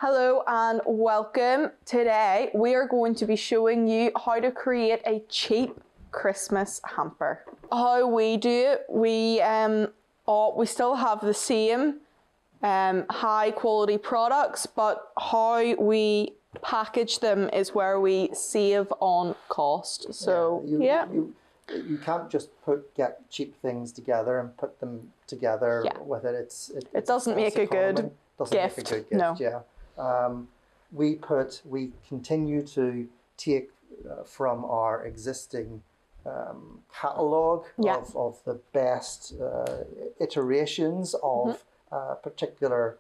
Hello and welcome. Today we are going to be showing you how to create a cheap Christmas hamper. How we do it, we still have the same high quality products, but how we package them is where we save on cost. So you can't just get cheap things together and put them together with it. It doesn't make a good gift. No. Yeah. We continue to take from our existing catalogue of the best iterations of particular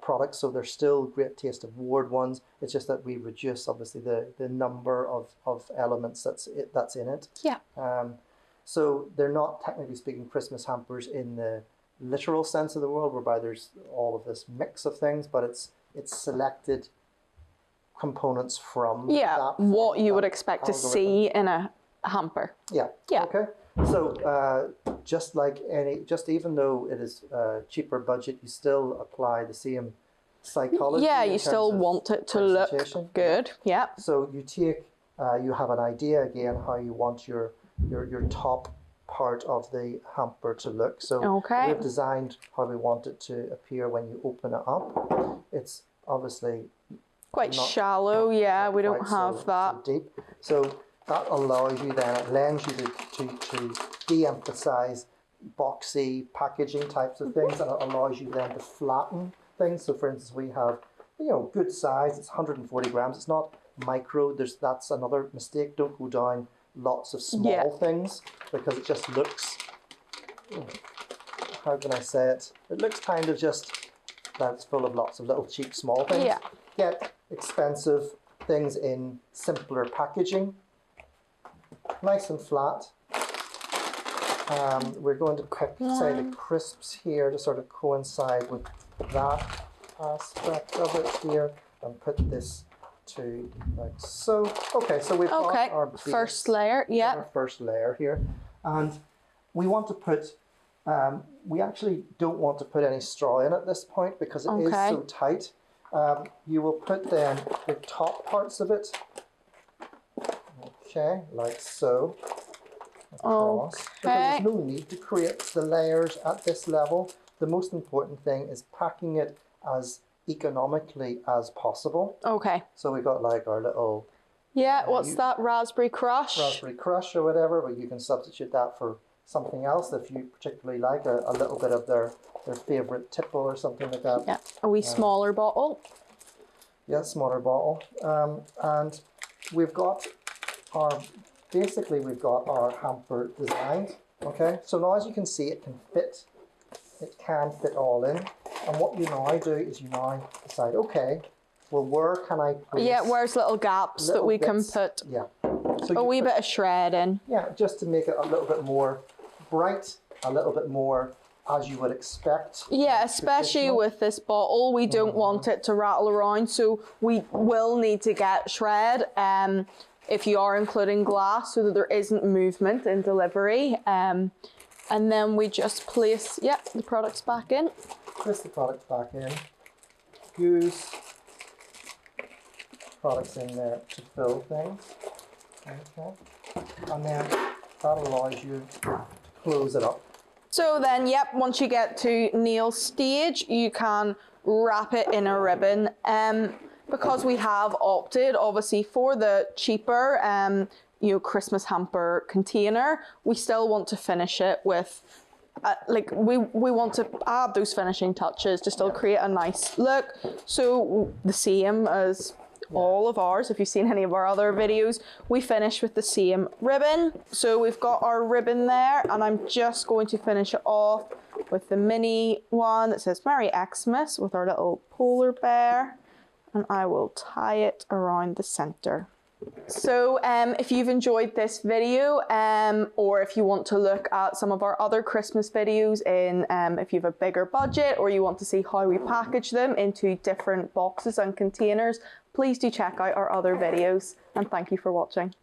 products. So they're still Great Taste Award ones. It's just that we reduce obviously the number of elements that's in it. Yeah. So they're not, technically speaking, Christmas hampers in the literal sense of the word, whereby there's all of this mix of things, but it's selected components from what you would expect to see in a hamper. Yeah. Okay. So just even though it is cheaper budget, you still apply the same psychology. Yeah, you still want it to look good. Yeah. So you have an idea again how you want your top part of the hamper to look. So we've designed how we want it to appear when you open it up. It's obviously quite shallow. Yeah, we don't have that so deep. So that allows you then, it lends you to de-emphasize boxy packaging types of things, and it allows you then to flatten things. So for instance, we have good size. It's 140 grams. It's not micro. That's another mistake. Don't go down lots of small things, because it just looks, how can I say it? It looks kind of just that it's full of lots of little cheap small things. Yeah. Get expensive things in simpler packaging, nice and flat. We're going to pick, say, the crisps here to sort of coincide with that aspect of it here, and put this to like so. Okay, so we've got our base, first layer. Yeah. Our first layer here, and we want to put. We actually don't want to put any straw in at this point because it is so tight. You will put then the top parts of it. Okay, like so. Across. Because there's no need to create the layers at this level. The most important thing is packing it as economically as possible. Okay. So we got like our little what's that, raspberry crush or whatever, but you can substitute that for something else if you particularly like a little bit of their favorite tipple or something like that. Yeah, a wee smaller bottle. Yeah, smaller bottle. And we've got our hamper designed. Okay, so now as you can see, it can fit all in. And what you now do is you now decide, okay, well, where can I place? Yeah, where's little gaps that we can put so a wee bit of shred in. Yeah, just to make it a little bit more bright, a little bit more as you would expect. Yeah, especially with this bottle, we don't want it to rattle around, so we will need to get shred if you are including glass, so that there isn't movement in delivery. And then we just place the products back in. Place the products back in. Use products in there to fill things. Okay. And then that allows you to close it up. So then, once you get to nail stage, you can wrap it in a ribbon. Because we have opted, obviously, for the cheaper, Christmas hamper container, we still want to finish it with, we want to add those finishing touches to still create a nice look. So the same as all of ours, if you've seen any of our other videos, we finish with the same ribbon. So we've got our ribbon there, and I'm just going to finish it off with the mini one that says Merry Xmas with our little polar bear, and I will tie it around the center. So if you've enjoyed this video, or if you want to look at some of our other Christmas videos if you have a bigger budget, or you want to see how we package them into different boxes and containers, please do check out our other videos, and thank you for watching.